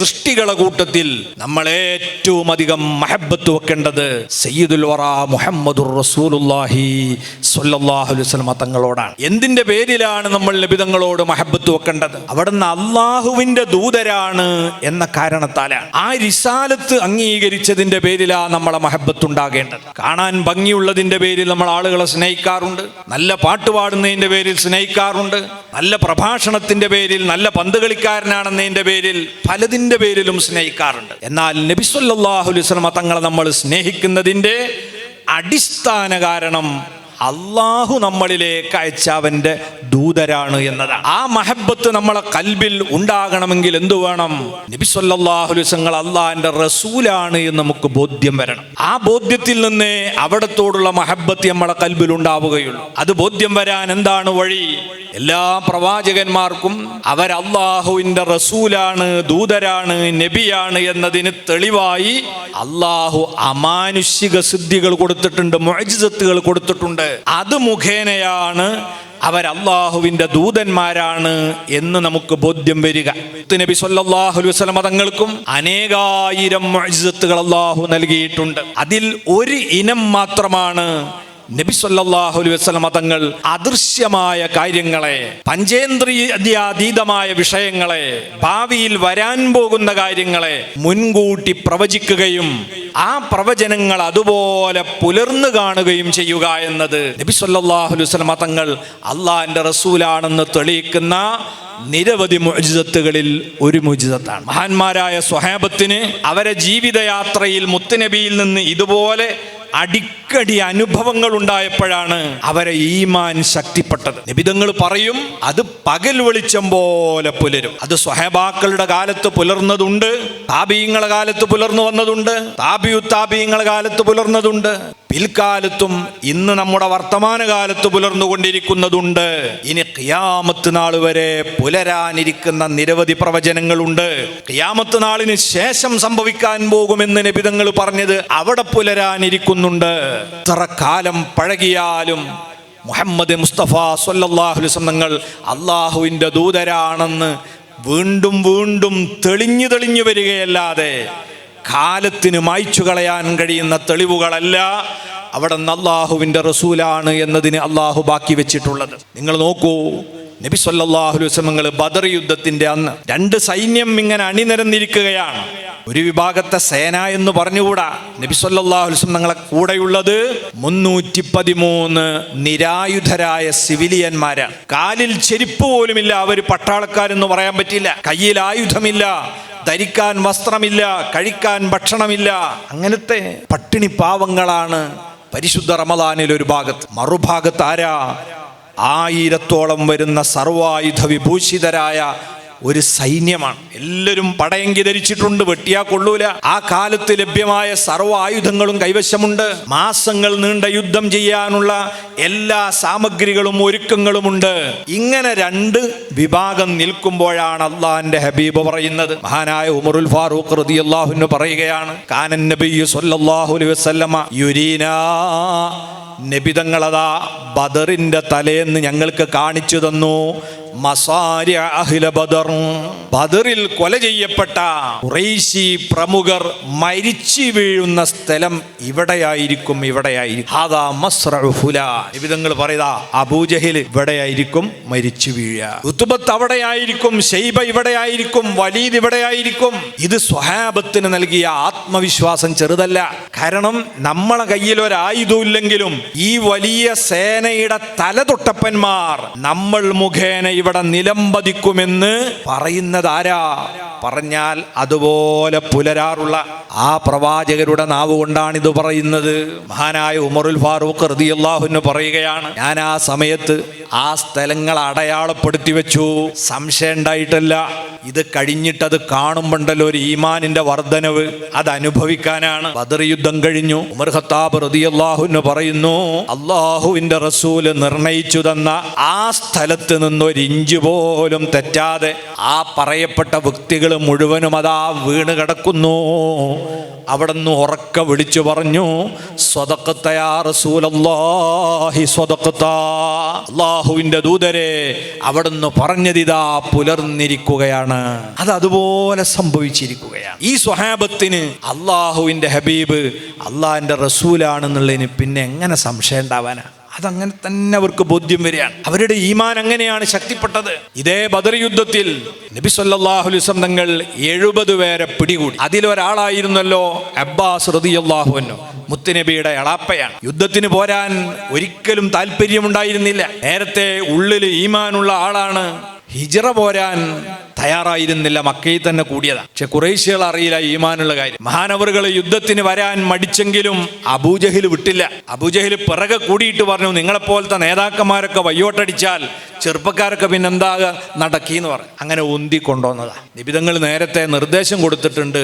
സൃഷ്ടികളുടെ കൂട്ടത്തിൽ നമ്മൾ ഏറ്റവും അധികം മഹബത്ത് വെക്കേണ്ടത് സയ്യിദുൽ വറ മുഹമ്മദുർ റസൂലുള്ളാഹി സ്വല്ലല്ലാഹു അലൈഹി വസല്ലം തങ്ങളോടാണ്. എന്തിന്റെ പേരിലാണ് നമ്മൾ നബി തങ്ങളോട് മഹബത്ത് വെക്കേണ്ടത്? അവിടുന്ന് അള്ളാഹുവിന്റെ ദൂതരാണ് എന്ന കാരണത്താലാണ്. ആ റിസാലത്ത് അംഗീകരിച്ചതിന്റെ പേരിലാണ് നമ്മളെ മഹബത്ത് ഉണ്ടാകേണ്ടത്. കാണാൻ ഭംഗിയുള്ളതിന്റെ പേരിൽ നമ്മൾ ആളുകളെ സ്നേഹിക്കാറുണ്ട്, നല്ല പാട്ട് പാടുന്നതിന്റെ പേരിൽ സ്നേഹിക്കാറുണ്ട്, നല്ല പ്രഭാഷണത്തിന്റെ പേരിൽ, നല്ല പന്ത് കളിക്കാരനാണെന്നതിന്റെ പേരിൽ, പലതിന്റെ പേരിലും സ്നേഹിക്കാറുണ്ട്. എന്നാൽ നബി സല്ലല്ലാഹു അലൈഹി വസല്ലം തങ്ങളെ നമ്മൾ സ്നേഹിക്കുന്നതിന്റെ അടിസ്ഥാന കാരണം അള്ളാഹു നമ്മളിലേക്ക് അയച്ച അവന്റെ ദൂതരാണ് എന്നതാണ്. ആ മഹബത്ത് നമ്മളെ കൽബിൽ ഉണ്ടാകണമെങ്കിൽ എന്തു വേണം? നബി സല്ലല്ലാഹു അലൈഹി വസല്ലം അള്ളാഹിന്റെ റസൂലാണ് എന്ന് നമുക്ക് ബോധ്യം വരണം. ആ ബോധ്യത്തിൽ നിന്നേ അവിടത്തോടുള്ള മഹബത്ത് നമ്മളെ കൽബിൽ ഉണ്ടാവുകയുള്ളൂ. അത് ബോധ്യം വരാൻ എന്താണ് വഴി? എല്ലാ പ്രവാചകന്മാർക്കും അവർ അള്ളാഹുവിന്റെ റസൂലാണ്, ദൂതരാണ്, നബിയാണ് എന്നതിന് തെളിവായി അള്ളാഹു അമാനുഷിക സിദ്ധികൾ കൊടുത്തിട്ടുണ്ട്, മുഅ്ജിസത്തുകൾ കൊടുത്തിട്ടുണ്ട്. അത് മുഖേനയാണ് അവർ അള്ളാഹുവിന്റെ ദൂതന്മാരാണ് എന്ന് നമുക്ക് ബോധ്യം വരിക. നബി സല്ലല്ലാഹു അലൈഹി വസല്ലം തങ്ങൾക്കും അനേകായിരം മുഅ്ജിസത്തുകൾ അള്ളാഹു നൽകിയിട്ടുണ്ട്. അതിൽ ഒരു ഇനം മാത്രമാണ് നബി സല്ലല്ലാഹു അലൈഹി വസല്ലം തങ്ങൾ അദൃശ്യമായ കാര്യങ്ങളെ, പഞ്ചേന്ദ്രിയാതീതമായ വിഷയങ്ങളെ, ഭാവിയിൽ വരാൻ പോകുന്ന കാര്യങ്ങളെ മുൻകൂട്ടി പ്രവചിക്കുകയും ആ പ്രവചനങ്ങൾ അതുപോലെ പുലർന്നു കാണുകയും ചെയ്യുക എന്നത് നബി സല്ലല്ലാഹു അലൈഹി വസല്ലം തങ്ങൾ അള്ളാഹിന്റെ റസൂലാണെന്ന് തെളിയിക്കുന്ന നിരവധി മുഅ്ജിസത്തുകളിൽ ഒരു മുഅ്ജിസത്താണ്. മഹാന്മാരായ സ്വഹാബത്തിന് അവരെ ജീവിതയാത്രയിൽ മുത്തുനബിയിൽ നിന്ന് ഇതുപോലെ അടിക്കടി അനുഭവങ്ങൾ ഉണ്ടായപ്പോഴാണ് അവരെ ഈമാൻ ശക്തിപ്പെട്ടത്. നബിതങ്ങൾ പറയും, അത് പകൽ വെളിച്ചം പോലെ പുലരും. അത് സ്വഹാബാക്കളുടെ കാലത്ത് പുലർന്നതുണ്ട്, താബീങ്ങളുടെ കാലത്ത് പുലർന്നു വന്നതുണ്ട്, താബിയുടെ കാലത്ത് പുലർന്നതുണ്ട്, പിൽക്കാലത്തും ഇന്ന് നമ്മുടെ വർത്തമാനകാലത്ത് പുലർന്നുകൊണ്ടിരിക്കുന്നതുണ്ട്. ഇനി ഖിയാമത്ത് നാൾ വരെ പുലരാനിരിക്കുന്ന നിരവധി പ്രവചനങ്ങളുണ്ട്. ഖിയാമത്ത് നാളിന് ശേഷം സംഭവിക്കാൻ പോകുമെന്ന് നബിതങ്ങൾ പറഞ്ഞത് അവിടെ പുലരാനിരിക്കുന്നുണ്ട്. എത്ര കാലം പഴകിയാലും മുഹമ്മദ് മുസ്തഫ സ്വല്ലല്ലാഹു അലൈഹി വസല്ലം തങ്ങൾ അള്ളാഹുവിന്റെ ദൂതരാണെന്ന് വീണ്ടും വീണ്ടും തെളിഞ്ഞു വരികയല്ലാതെ കാലത്തിന് മായ്ച്ചു കളയാൻ കഴിയുന്ന തെളിവുകളല്ല അവിടെ നിന്ന് അള്ളാഹുവിന്റെ റസൂലാണ് എന്നതിന് അള്ളാഹു ബാക്കി വെച്ചിട്ടുള്ളത്. നിങ്ങൾ നോക്കൂ, നബി സല്ലല്ലാഹു അലൈഹി വസല്ലം ബദർ യുദ്ധത്തിന്റെ അന്ന് രണ്ട് സൈന്യം ഇങ്ങനെ അണിനിരന്നിരിക്കുകയാണ്. ഒരു വിഭാഗത്തെ സേന എന്ന് പറഞ്ഞുകൂടാ. നബി സല്ലല്ലാഹു അലൈഹി വസല്ലം തങ്ങളെ കൂടെയുള്ളത് 313 നിരായുധരായ സിവിലിയന്മാരാണ്. കാലിൽ ചെരുപ്പ് പോലുമില്ല. അവർ പട്ടാളക്കാരെന്ന് പറയാൻ പറ്റില്ല. കയ്യിൽ ആയുധമില്ല, ധരിക്കാൻ വസ്ത്രമില്ല, കഴിക്കാൻ ഭക്ഷണമില്ല. അങ്ങനത്തെ പട്ടിണി പാവങ്ങളാണ് പരിശുദ്ധ റമദാനിൽ ഒരു ഭാഗത്ത്. മറുഭാഗത്ത് ആരാ? 1000-ഓളം വരുന്ന സർവായുധ വിഭൂഷിതരായ ഒരു സൈന്യമാണ്. എല്ലാവരും പടയങ്കി ധരിച്ചിട്ടുണ്ട്, വെട്ടിയാ കൊള്ളൂല. ആ കാലത്ത് ലഭ്യമായ സർവ്വ ആയുധങ്ങളും കൈവശമുണ്ട്. മാസങ്ങൾ നീണ്ട യുദ്ധം ചെയ്യാനുള്ള എല്ലാ സാമഗ്രികളും ഒരുക്കങ്ങളുമുണ്ട്. ഇങ്ങനെ രണ്ട് വിഭാഗം നിൽക്കുമ്പോഴാണ് അള്ളാഹിന്റെ ഹബീബ് പറയുന്നത്. മഹാനായ ഉമറുൽ ഫാറൂഖ് റളിയല്ലാഹു അൻഹു പറയുകയാണ്, കാനൻ നബിയ്യു സ്വല്ലല്ലാഹു അലൈഹി വസല്ലമ യുരീനാ, നബിതങ്ങളതാ ബദറിന്റെ തലേന്ന് ഞങ്ങൾക്ക് കാണിച്ചു തന്നു മസാരി അഹ്ല ബദർ, ബദറിൽ കൊല ചെയ്യപ്പെട്ട ഖുറൈശി പ്രമുഖർ മരിച്ചു വീഴുന്ന സ്ഥലം ഇവിടെയായിരിക്കും, ഇവിടെയായിരിക്കും. ഹാദാ മസ്റഉ ഫുലാൻ, നബിതങ്ങൾ പറയുക അബൂജഹൽ ഇവിടെയായിരിക്കും മരിച്ചു വീഴുക, ഉത്ബത്ത് അവിടെയായിരിക്കും, ശൈബ ഇവിടെയായിരിക്കും, വലീദ് ഇവിടെയായിരിക്കും. ഇത് സ്വഹാബത്തിന് നൽകിയ ആത്മവിശ്വാസം ചെറുതല്ല. കാരണം നമ്മളെ കയ്യിൽ ഒരായുധം ഇല്ലെങ്കിലും ഈ വലിയ സേനയുടെ തലതൊട്ടപ്പന്മാർ നമ്മൾ മുഖേന ഇവിടെ നിലംപതിക്കുമെന്ന് പറയുന്നത് ആരാ? പറഞ്ഞാൽ അതുപോലെ പുലരാറുള്ള ആ പ്രവാചകരുടെ നാവ് കൊണ്ടാണ് ഇത് പറയുന്നത്. മഹാനായ ഉമറുൽ ഫാറൂഖ് റളിയല്ലാഹു അൻഹു പറയുകയാണ്, ഞാൻ ആ സമയത്ത് ആ സ്ഥലങ്ങൾ അടയാളപ്പെടുത്തി വെച്ചു. സംശയം ഉണ്ടായിട്ടല്ല, ഇത് കഴിഞ്ഞിട്ടത് കാണുമ്പോണ്ടല്ലോ ഒരു ഈമാനിന്റെ വർധനവ്, അത് അനുഭവിക്കാനാണ്. ബദർ യുദ്ധം കഴിഞ്ഞു. ഉമർ ഖത്താബ് റളിയല്ലാഹു അൻഹു പറയുന്നു, അള്ളാഹുവിന്റെ റസൂല് നിർണയിച്ചു തന്ന ആ സ്ഥലത്ത് നിന്നൊരു ഇഞ്ച് പോലും തെറ്റാതെ ആ പറയപ്പെട്ട വ്യക്തികൾ മുഴുവനും അതാ വീണ് കിടക്കുന്നു. അവിടുന്ന് ഉറക്കെ വിളിച്ചു പറഞ്ഞു, സ്വദഖത യാ റസൂലല്ലാഹി സ്വദഖത. അല്ലാഹുവിൻ്റെ ദൂതരെ, അവിടുന്ന് പറഞ്ഞതിതാ പുലർന്നിരിക്കുകയാണ്. അത് അതുപോലെ സംഭവിച്ചിരിക്കുകയാണ്. ഈ സ്വഹാബത്തിന് അല്ലാഹുവിൻ്റെ ഹബീബ് അള്ളാഹിൻ്റെ റസൂലാണെന്നുള്ളതിന് പിന്നെ എങ്ങനെ സംശയം ഉണ്ടാവാനാ? അതങ്ങനെ തന്നെ അവർക്ക് ബോധ്യം വരികയാണ്. അവരുടെ ഈമാൻ അങ്ങനെയാണ് ശക്തിപ്പെട്ടത്. ഇതേ ബദർ യുദ്ധത്തിൽ നബി സല്ലല്ലാഹു അലൈഹി വസല്ലം തങ്ങൾ 70 പേരെ പിടികൂടി. അതിലൊരാളായിരുന്നല്ലോ അബ്ബാസ് റളിയല്ലാഹു അൻഹു, മുത്തുനബിയുടെ എളാപ്പയാണ്. യുദ്ധത്തിന് പോരാൻ ഒരിക്കലും താല്പര്യമുണ്ടായിരുന്നില്ല. നേരത്തെ ഉള്ളിൽ ഈമാനുള്ള ആളാണ്. ഹിജ്റ പോരാൻ തയ്യാറായിരുന്നില്ല, മക്കയിൽ തന്നെ കൂടിയതാണ്. പക്ഷെ ഖുറൈശികൾ അറിയില്ല ഈമാനുള്ള കാര്യം. മഹാനവറുകൾ യുദ്ധത്തിന് വരാൻ മടിച്ചെങ്കിലും അബൂജഹിൽ വിട്ടില്ല. അബൂജഹിൽ പിറകെ കൂടിയിട്ട് പറഞ്ഞു, നിങ്ങളെപ്പോലത്തെ നേതാക്കന്മാരൊക്കെ വയ്യോട്ടടിച്ചാൽ ചെറുപ്പക്കാരൊക്കെ പിന്നെന്താ നടക്കിയെന്ന് പറഞ്ഞു. അങ്ങനെ ഉന്തി കൊണ്ടുവന്നതാ. നിബിതങ്ങൾ നേരത്തെ നിർദ്ദേശം കൊടുത്തിട്ടുണ്ട്,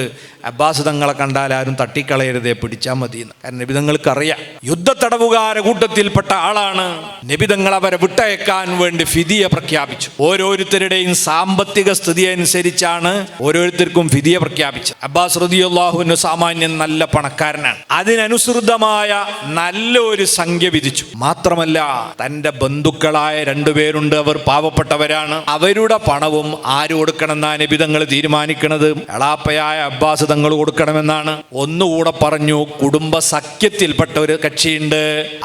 അബ്ബാസ് തങ്ങളെ കണ്ടാൽ ആരും തട്ടിക്കളയരുതേ, പിടിച്ചാൽ മതിയെന്ന്. കാരണം നിബിതങ്ങൾക്കറിയാം യുദ്ധത്തടവുകാര കൂട്ടത്തിൽപ്പെട്ട ആളാണ്. നിബിതങ്ങൾ അവരെ വിട്ടയക്കാൻ വേണ്ടി ഫിദിയ പ്രഖ്യാപിച്ചു. ഓരോരുത്തരുടെയും സാമ്പത്തിക സ്ഥിതി അനുസരിച്ചാണ് ഓരോരുത്തർക്കും ഫിദിയ പ്രഖ്യാപിച്ചത്. അബ്ബാസ് റളിയല്ലാഹു അൻഹു സാമാന്യൻ നല്ല പണക്കാരനാണ്. അതിനനുസൃതമായ നല്ലൊരു സംഖ്യ വിധിച്ചു. മാത്രമല്ല തൻ്റെ ബന്ധുക്കളായ 2 പേരുണ്ട്, അവർ പാവപ്പെട്ടവരാണ്. അവരുടെ പണവും ആര് കൊടുക്കണമെന്നാണ് നബി തങ്ങൾ തീരുമാനിക്കുന്നത്? എളാപ്പയായ അബ്ബാസ് തങ്ങൾ കൊടുക്കണമെന്നാണ്. ഒന്നുകൂടെ പറഞ്ഞു, കുടുംബ സഖ്യത്തിൽപ്പെട്ട ഒരു കക്ഷിയുണ്ട്,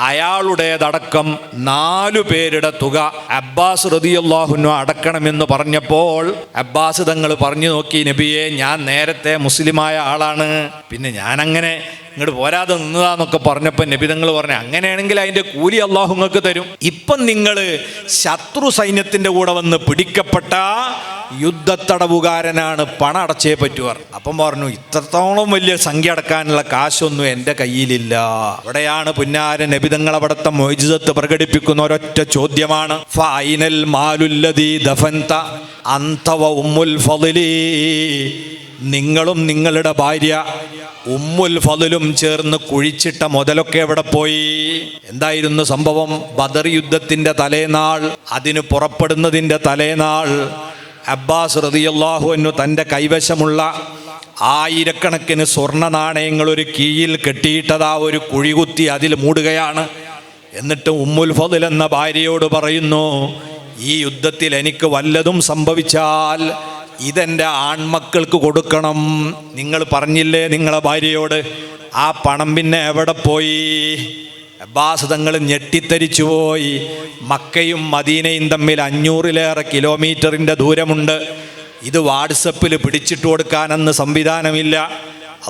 അയാളുടേതടക്കം 4 പേരുടെ തുക അബ്ബാസ് റളിയല്ലാഹു അൻഹു അടക്കണമെന്ന് പറഞ്ഞപ്പോൾ അബ്ബാസ് തങ്ങൾ പറഞ്ഞു നോക്കി, നബിയെ, ഞാൻ നേരത്തെ മുസ്ലിമായ ആളാണ്, പിന്നെ ഞാനങ്ങനെ ഇങ്ങോട്ട് പോരാതെ നിന്നതാന്നൊക്കെ പറഞ്ഞപ്പോൾ നബി തങ്ങൾ പറഞ്ഞു, അങ്ങനെയാണെങ്കിൽ അതിൻ്റെ കൂലി അള്ളാഹു നിങ്ങൾക്ക് തരും. ഇപ്പം നിങ്ങൾ ശത്രു സൈന്യത്തിൻ്റെ കൂടെ വന്ന് പിടിക്കപ്പെട്ട യുദ്ധത്തടവുകാരനാണ്, പണം അടച്ചേ പറ്റുവാർ. അപ്പം പറഞ്ഞു, ഇത്രത്തോളം വലിയ സംഖ്യ അടക്കാനുള്ള കാശൊന്നും എൻ്റെ കയ്യിലില്ല. അവിടെയാണ് പുന്നാര നബി തങ്ങൾ അവിടുത്തെ മുഅ്ജിസത്ത് പ്രകടിപ്പിക്കുന്ന ഒരൊറ്റ ചോദ്യമാണ്, ഫൈനൽ മാലുല്ലദീ ദഫൻത അൻത വ ഉമ്മുൽ ഫളിലി. നിങ്ങളും നിങ്ങളുടെ ഭാര്യ ഉമ്മുൽ ഫളിലും ചേർന്ന് കുഴിച്ചിട്ട മുതലൊക്കെ എവിടെ പോയി? എന്തായിരുന്നു സംഭവം? ബദർ യുദ്ധത്തിന്റെ തലേനാൾ, അതിന് പുറപ്പെടുന്നതിൻ്റെ തലേനാൾ അബ്ബാസ് റളിയല്ലാഹു അൻഹു തൻ്റെ കൈവശമുള്ള 1000കണക്കിന് സ്വർണ്ണ നാണയങ്ങൾ ഒരു കീയിൽ കെട്ടിയിട്ടതാ ഒരു കുഴി കുത്തി അതിൽ മൂടുകയാണ്. എന്നിട്ട് ഉമ്മുൽ ഫളിൽ എന്ന ഭാര്യയോട് പറയുന്നു, ഈ യുദ്ധത്തിൽ എനിക്ക് വല്ലതും സംഭവിച്ചാൽ ഇതെൻ്റെ ആൺമക്കൾക്ക് കൊടുക്കണം. നിങ്ങൾ പറഞ്ഞില്ലേ നിങ്ങളെ ഭാര്യയോട്? ആ പണം പിന്നെ എവിടെ പോയി? അബ്ബാസ് തങ്ങൾ ഞെട്ടിത്തരിച്ചു പോയി. മക്കയും മദീനയും തമ്മിൽ 500-ലേറെ കിലോമീറ്ററിൻ്റെ ദൂരമുണ്ട്. ഇത് വാട്സപ്പിൽ പിടിച്ചിട്ട് കൊടുക്കാനെന്ന് സംവിധാനമില്ല.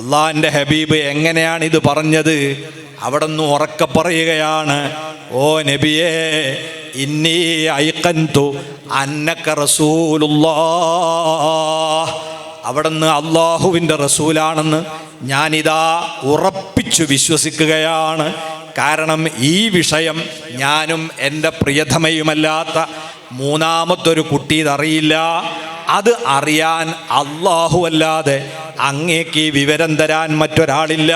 അള്ളാഹിൻ്റെ ഹബീബ് എങ്ങനെയാണ് ഇത് പറഞ്ഞത്? അവിടെ നിന്ന് ഉറക്കെ പറയുകയാണ്, ഓ നബിയേ, ഇന്നി ഐഖൻതു അന്നക റസൂലുള്ളാഹ്. അവിടുന്ന് അള്ളാഹുവിൻ്റെ റസൂലാണെന്ന് ഞാനിതാ ഉറപ്പിച്ചു വിശ്വസിക്കുകയാണ്. കാരണം ഈ വിഷയം ഞാനും എൻ്റെ പ്രിയതമയുമല്ലാത്ത മൂന്നാമത്തൊരു കുട്ടി ഇതറിയില്ല. അത് അറിയാൻ അള്ളാഹു അല്ലാതെ അങ്ങേക്ക് ഈ വിവരം തരാൻ മറ്റൊരാളില്ല.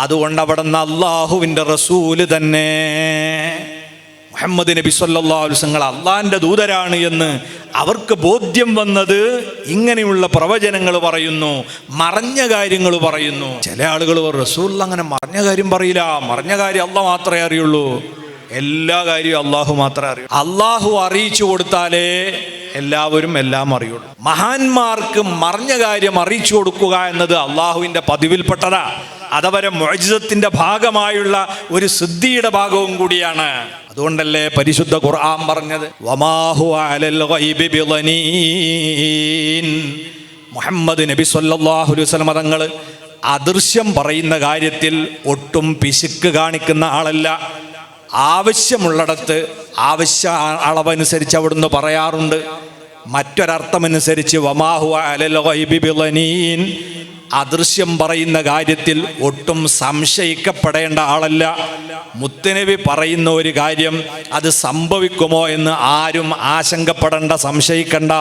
അതുകൊണ്ട് അവിടുന്ന് അള്ളാഹുവിൻ്റെ റസൂല് തന്നെ മുഹമ്മദ് നബി സല്ലല്ലാഹു അലൈഹി വസല്ലം അള്ളാഹിൻ്റെ ദൂതരാണ് എന്ന് അവർക്ക് ബോധ്യം വന്നത് ഇങ്ങനെയുള്ള പ്രവചനങ്ങൾ പറയുന്നു, മറഞ്ഞ കാര്യങ്ങൾ പറയുന്നു. ചില ആളുകൾ റസൂൽ അങ്ങനെ മറഞ്ഞ കാര്യം പറയില്ല, മറഞ്ഞ കാര്യം അള്ളാഹ് മാത്രമേ അറിയുള്ളൂ. എല്ലാ കാര്യവും അള്ളാഹു മാത്രമേ അറിയൂ. അള്ളാഹു അറിയിച്ചു കൊടുത്താലേ എല്ലാവരും എല്ലാം അറിയുള്ളൂ. മഹാന്മാർക്ക് മറഞ്ഞ കാര്യം അറിയിച്ചു കൊടുക്കുക എന്നത് അള്ളാഹുവിൻ്റെ പതിവിൽപ്പെട്ടതാ. അതവരെ മുഅ്ജിസത്തിന്റെ ഭാഗമായുള്ള ഒരു സിദ്ധിയുടെ ഭാഗവും കൂടിയാണ്. അതുകൊണ്ടല്ലേ പരിശുദ്ധ ഖുർആൻ പറഞ്ഞത്, വമാഹു അലൽ ഗൈബി ബിളനീൻ. മുഹമ്മദ് നബി സല്ലല്ലാഹു അലൈഹി വസല്ലം തങ്ങൾ അദൃശ്യം പറയുന്ന കാര്യത്തിൽ ഒട്ടും പിശുക്ക് കാണിക്കുന്ന ആളല്ല. ആവശ്യമുള്ളിടത്ത് ആവശ്യ അളവനുസരിച്ച് അവിടുന്ന് പറയാറുണ്ട്. മറ്റൊരർത്ഥമനുസരിച്ച് വമാഹു അലൽ ഗൈബി ബിളനീൻ, അദൃശ്യം പറയുന്ന കാര്യത്തിൽ ഒട്ടും സംശയിക്കപ്പെടേണ്ട ആളല്ല. മുത്തുനബി പറയുന്ന ഒരു കാര്യം അത് സംഭവിക്കുമോ എന്ന് ആരും ആശങ്കപ്പെടേണ്ട, സംശയിക്കണ്ട.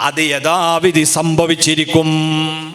അത് യഥാവിധി സംഭവിച്ചിരിക്കും.